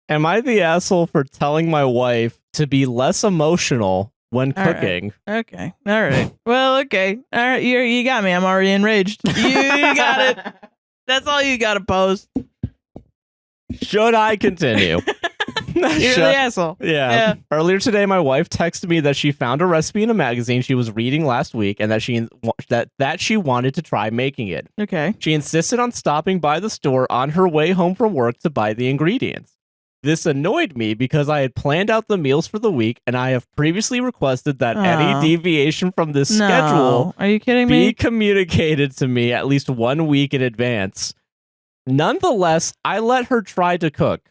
Am I the asshole for telling my wife to be less emotional when cooking? Okay. All right. Well, okay. All right. You got me. I'm already enraged. You got it. That's all you got to post. Should I continue? You're the asshole. Yeah. Earlier today, my wife texted me that she found a recipe in a magazine she was reading last week and that she wanted to try making it. Okay. She insisted on stopping by the store on her way home from work to buy the ingredients. This annoyed me because I had planned out the meals for the week, and I have previously requested that any deviation from this schedule Are you kidding me? be communicated to me at least 1 week in advance. Nonetheless, I let her try to cook.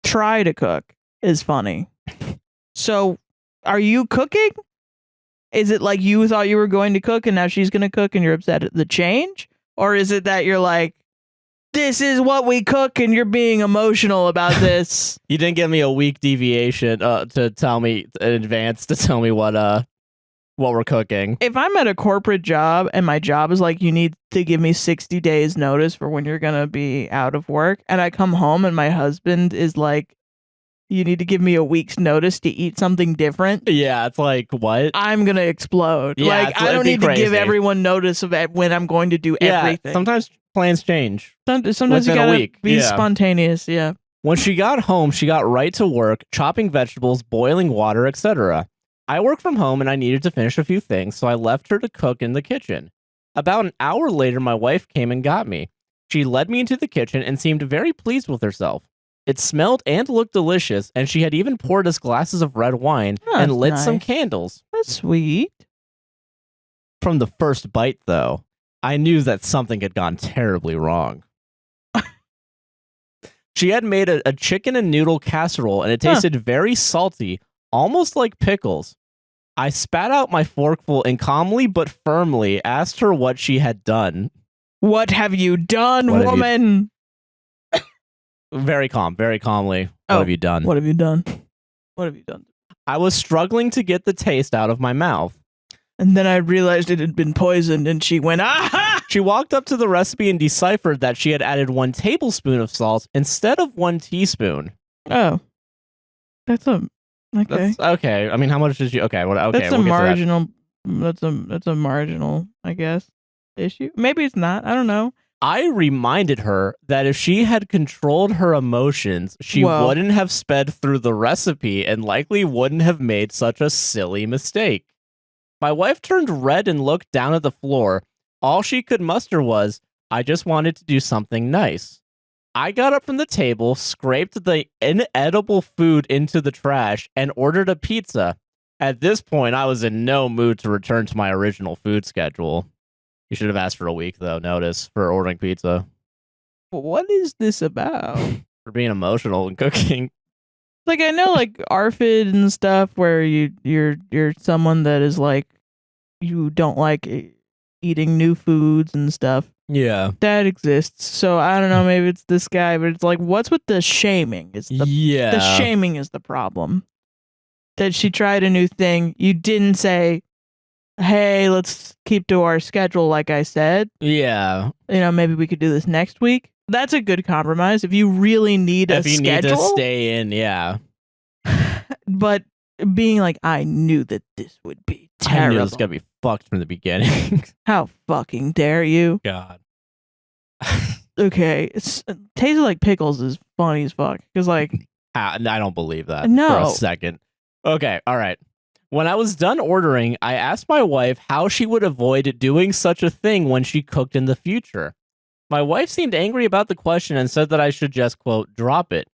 Try to cook is funny. So, are you cooking? Is it like you thought you were going to cook and now she's going to cook and you're upset at the change? Or is it that you're like, this is what we cook and you're being emotional about this? You didn't give me a week deviation to tell me in advance to tell me what we're cooking. If I'm at a corporate job and my job is like, you need to give me 60 days notice for when you're going to be out of work, and I come home and my husband is like, you need to give me a week's notice to eat something different. Yeah, it's like, what? I'm going to explode. Yeah, like, I don't need to give everyone notice of when I'm going to do everything. Sometimes plans change. Sometimes you gotta be spontaneous. Yeah. When she got home, she got right to work, chopping vegetables, boiling water, etc. I work from home and I needed to finish a few things, so I left her to cook in the kitchen. About an hour later, my wife came and got me. She led me into the kitchen and seemed very pleased with herself. It smelled and looked delicious, and she had even poured us glasses of red wine and lit some candles. That's sweet. From the first bite, though, I knew that something had gone terribly wrong. She had made a chicken and noodle casserole, and it tasted very salty, almost like pickles. I spat out my forkful and calmly but firmly asked her what she had done. What have you done, woman? Very calmly. What have you done? What have you done? What have you done? I was struggling to get the taste out of my mouth. And then I realized it had been poisoned, and she went, aha! She walked up to the recipe and deciphered that she had added 1 tablespoon of salt instead of 1 teaspoon. Oh. That's okay. That's okay. I mean, how much did you... Okay, that's a marginal... That's a marginal, I guess, issue. Maybe it's not. I don't know. I reminded her that if she had controlled her emotions, she wouldn't have sped through the recipe and likely wouldn't have made such a silly mistake. My wife turned red and looked down at the floor. All she could muster was, I just wanted to do something nice. I got up from the table, scraped the inedible food into the trash, and ordered a pizza. At this point, I was in no mood to return to my original food schedule. You should have asked for a week, though, notice, for ordering pizza. What is this about? For being emotional and cooking. Like, I know, like, ARFID and stuff, where you're someone that is, like, you don't like eating new foods and stuff. Yeah. That exists. So, I don't know, maybe it's this guy, but it's like, what's with the shaming? The shaming is the problem. That she tried a new thing. You didn't say, hey, let's keep to our schedule, like I said. Yeah. You know, maybe we could do this next week. That's a good compromise. If you really need a schedule. If you need to stay in, yeah. But being like, I knew that this would be terrible. I knew it was going to be fucked from the beginning. How fucking dare you? God. Okay. It tasted like pickles is funny as fuck. Because, like... I don't believe that no. for a second. Okay, all right. When I was done ordering, I asked my wife how she would avoid doing such a thing when she cooked in the future. My wife seemed angry about the question and said that I should just, quote, drop it.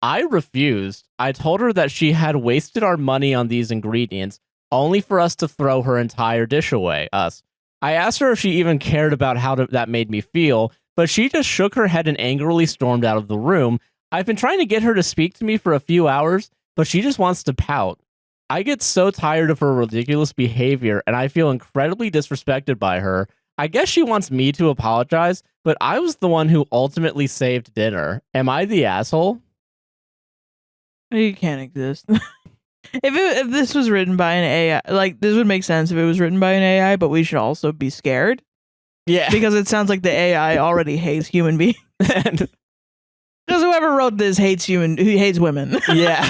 I refused. I told her that she had wasted our money on these ingredients, only for us to throw her entire dish away, us. I asked her if she even cared about how that made me feel, but she just shook her head and angrily stormed out of the room. I've been trying to get her to speak to me for a few hours, but she just wants to pout. I get so tired of her ridiculous behavior, and I feel incredibly disrespected by her. I guess she wants me to apologize, but I was the one who ultimately saved dinner. Am I the asshole? You can't exist. If this was written by an AI, like, this would make sense if it was written by an AI, but we should also be scared. Yeah. because it sounds like the AI already hates human beings. Because whoever wrote this hates women. Yeah.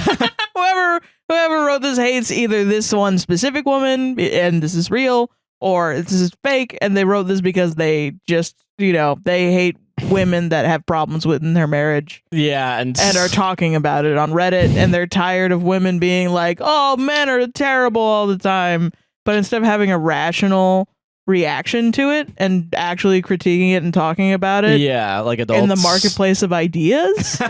whoever wrote this hates either this one specific woman, and this is real, or this is fake, and they wrote this because they just, they hate women that have problems within their marriage. Yeah, and are talking about it on Reddit, and they're tired of women being like, "Oh, men are terrible all the time," but instead of having a rational reaction to it and actually critiquing it and talking about it, yeah, like adults in the marketplace of ideas,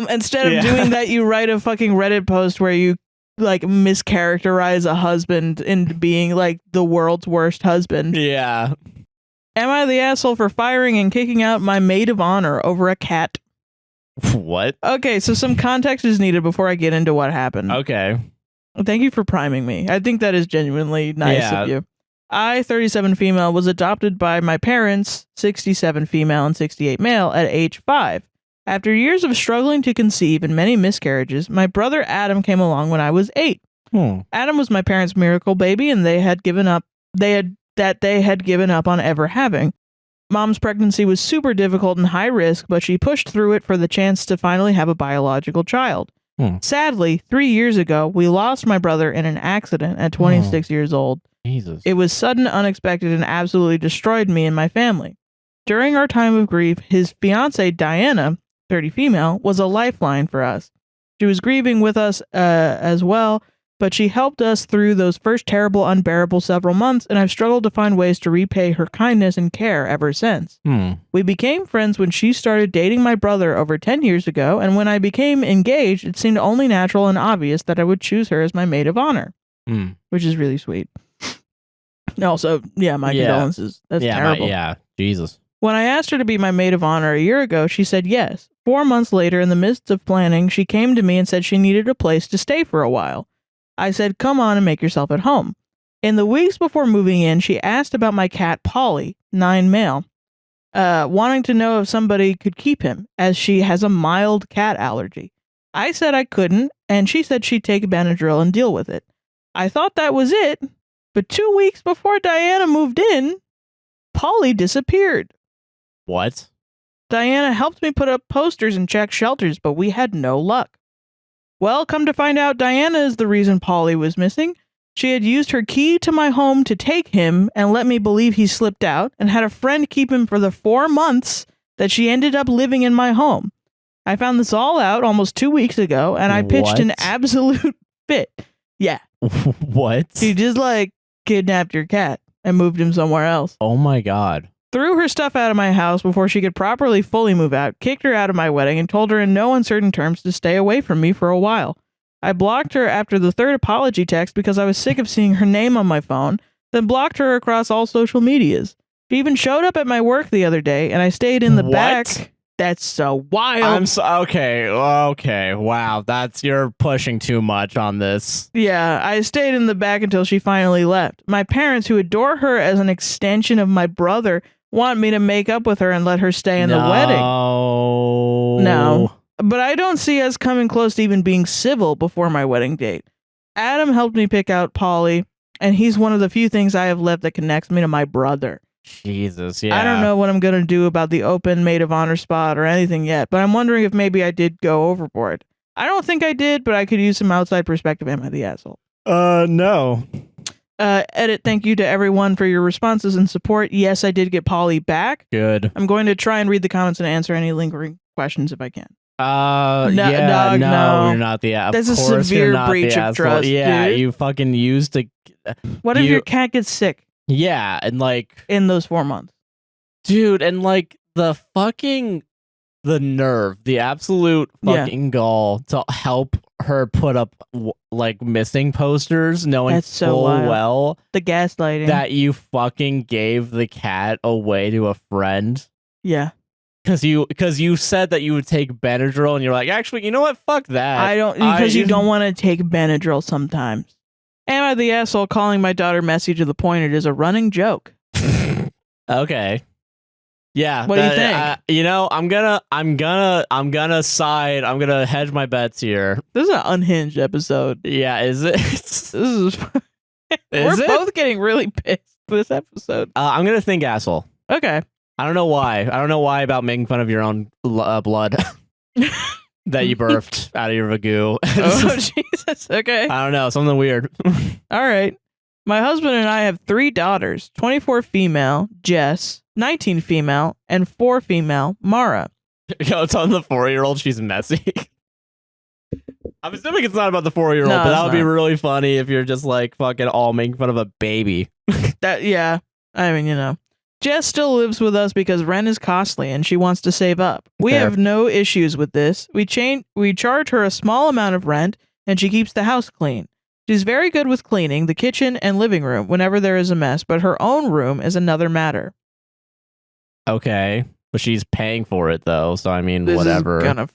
instead of doing that, you write a fucking Reddit post where you like mischaracterize a husband into being like the world's worst husband. Yeah. Am I the asshole for firing and kicking out my maid of honor over a cat? What? Okay, so some context is needed before I get into what happened. Okay. Thank you for priming me. I think that is genuinely nice of you. I, 37 female, was adopted by my parents, 67 female and 68 male, at age 5. After years of struggling to conceive and many miscarriages, my brother Adam came along when I was 8. Adam was my parents' miracle baby, and they had given up on ever having. Mom's pregnancy was super difficult and high risk, but she pushed through it for the chance to finally have a biological child. Sadly, 3 years ago, we lost my brother in an accident at 26 years old. Jesus. It was sudden, unexpected, and absolutely destroyed me and my family. During our time of grief, his fiancée, Diana, 30 female, was a lifeline for us. She was grieving with us as well, but she helped us through those first terrible, unbearable several months, and I've struggled to find ways to repay her kindness and care ever since. We became friends when she started dating my brother over 10 years ago, and when I became engaged, it seemed only natural and obvious that I would choose her as my maid of honor, which is really sweet. Also, my condolences. That's terrible. Jesus. When I asked her to be my maid of honor a year ago, she said yes. 4 months later, in the midst of planning, she came to me and said she needed a place to stay for a while. I said, come on and make yourself at home. In the weeks before moving in, she asked about my cat, Polly, 9 male, wanting to know if somebody could keep him, as she has a mild cat allergy. I said I couldn't, and she said she'd take Benadryl and deal with it. I thought that was it, but 2 weeks before Diana moved in, Polly disappeared. What? Diana helped me put up posters and check shelters, but we had no luck. Well, come to find out, Diana is the reason Polly was missing. She had used her key to my home to take him and let me believe he slipped out, and had a friend keep him for the 4 months that she ended up living in my home. I found this all out almost 2 weeks ago, and I pitched an absolute fit. Yeah. What? She just kidnapped your cat and moved him somewhere else. Oh my God. Threw her stuff out of my house before she could properly fully move out, kicked her out of my wedding, and told her in no uncertain terms to stay away from me for a while. I blocked her after the 3rd apology text because I was sick of seeing her name on my phone, then blocked her across all social medias. She even showed up at my work the other day, and I stayed in the back. That's so wild. Okay. Wow, you're pushing too much on this. Yeah, I stayed in the back until she finally left. My parents, who adore her as an extension of my brother, want me to make up with her and let her stay in the wedding. No. But I don't see us coming close to even being civil before my wedding date. Adam helped me pick out Polly, and he's one of the few things I have left that connects me to my brother. Jesus, yeah. I don't know what I'm going to do about the open maid of honor spot or anything yet, but I'm wondering if maybe I did go overboard. I don't think I did, but I could use some outside perspective. Am I the asshole? No. Edit, thank you to everyone for your responses and support. Yes, I did get Polly back. Good. I'm going to try and read the comments and answer any lingering questions if I can. No, no. You're not the asshole. That's a severe breach of trust. Yeah, dude. you fucking used a... What if your cat gets sick? Yeah, and in those 4 months. Dude, and the nerve, the absolute fucking gall to help her put up missing posters, knowing That's so full wild. well the gaslighting that you fucking gave the cat away to a friend. Yeah. Because you said that you would take Benadryl, and you're like, actually, you know what? Fuck that. I don't, because you don't want to take Benadryl sometimes. Am I the asshole calling my daughter Messy to the point it is a running joke? Okay. Yeah. What do you think? I'm gonna side. I'm gonna hedge my bets here. This is an unhinged episode. Yeah, is it? This is. We're both getting really pissed this episode. I'm gonna think asshole. Okay. I don't know why. I don't know why about making fun of your own blood that you birthed out of your vagoo. Oh, Jesus. Okay. I don't know. Something weird. All right. My husband and I have 3 daughters, 24 female, Jess, 19 female, and 4 female, Mara. Yo, it's on the 4-year-old. She's messy. I'm assuming it's not about the 4-year-old, No, but that it's would be not. really funny if you're just like fucking all making fun of a baby. Yeah. I mean, you know. Jess still lives with us because rent is costly and she wants to save up. We Fair. have no issues with this. We charge her a small amount of rent and she keeps the house clean. She's very good with cleaning the kitchen and living room whenever there is a mess, but her own room is another matter. Okay, but she's paying for it though, so I mean, This whatever. is gonna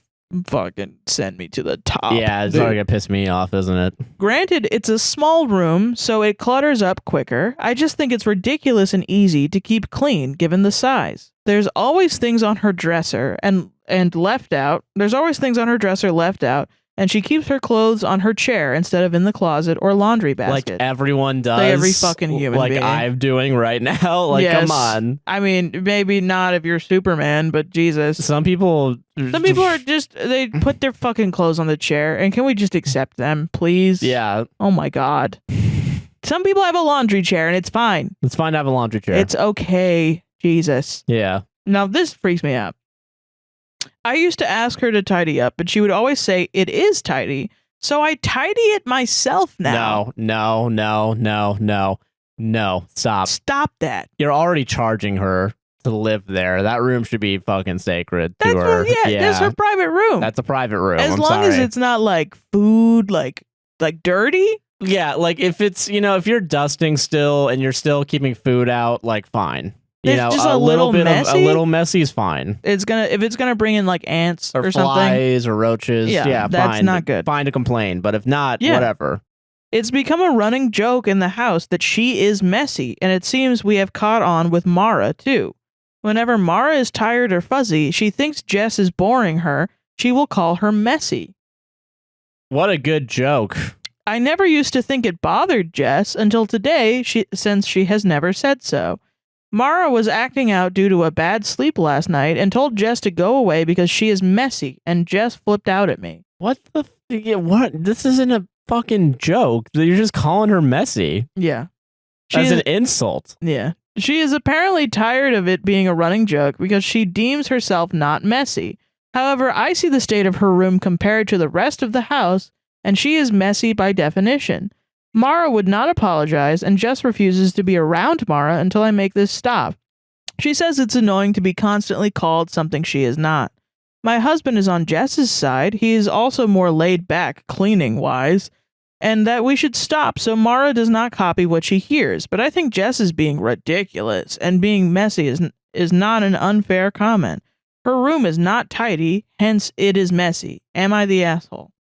fucking send me to the top. Yeah, it's not gonna piss me off, isn't it? Granted, it's a small room, so it clutters up quicker. I just think it's ridiculous and easy to keep clean given the size. There's always things on her dresser and left out. There's always things on her dresser left out, and she keeps her clothes on her chair instead of in the closet or laundry basket. Like everyone does. Like every fucking human like being. I'm doing right now. Like, Yes. come on. I mean, maybe not if you're Superman, but Jesus. Some people are just, they put their fucking clothes on the chair, and can we just accept them, please? Yeah, Oh my God. Some people have a laundry chair, and it's fine. let's find out a laundry chair. It's okay. Jesus. Yeah. Now, this freaks me out. I used to ask her to tidy up, but she would always say, it is tidy. So I tidy it myself now. No. Stop. Stop that. You're already charging her to live there. That room should be fucking sacred to That's her. that's her private room. That's a private room. as I'm long as sorry. it's not like food, like dirty. Yeah, like if it's, if you're dusting still and you're still keeping food out, like fine. It's just a little bit of messy? a little messy is fine. If it's gonna bring in like ants Or or something. flies or roaches. Yeah, that's fine. not good. Fine to complain, but if not, Yeah. whatever. It's become a running joke in the house that she is messy, and it seems we have caught on with Mara too. Whenever Mara is tired or fuzzy, she thinks Jess is boring her. She will call her messy. What a good joke. I never used to think it bothered Jess until today, since she has never said so. Mara was acting out due to a bad sleep last night and told Jess to go away because she is messy, and Jess flipped out at me. What the what? This isn't a fucking joke. You're just calling her messy. Yeah. As an insult. Yeah. She is apparently tired of it being a running joke because she deems herself not messy. However, I see the state of her room compared to the rest of the house, and she is messy by definition. Mara would not apologize and just refuses to be around Mara until I make this stop. She says it's annoying to be constantly called something she is not. My husband is on Jess's side. He is also more laid back, cleaning-wise, and that we should stop so Mara does not copy what she hears. But I think Jess is being ridiculous, and being messy is not an unfair comment. Her room is not tidy, hence it is messy. Am I the asshole?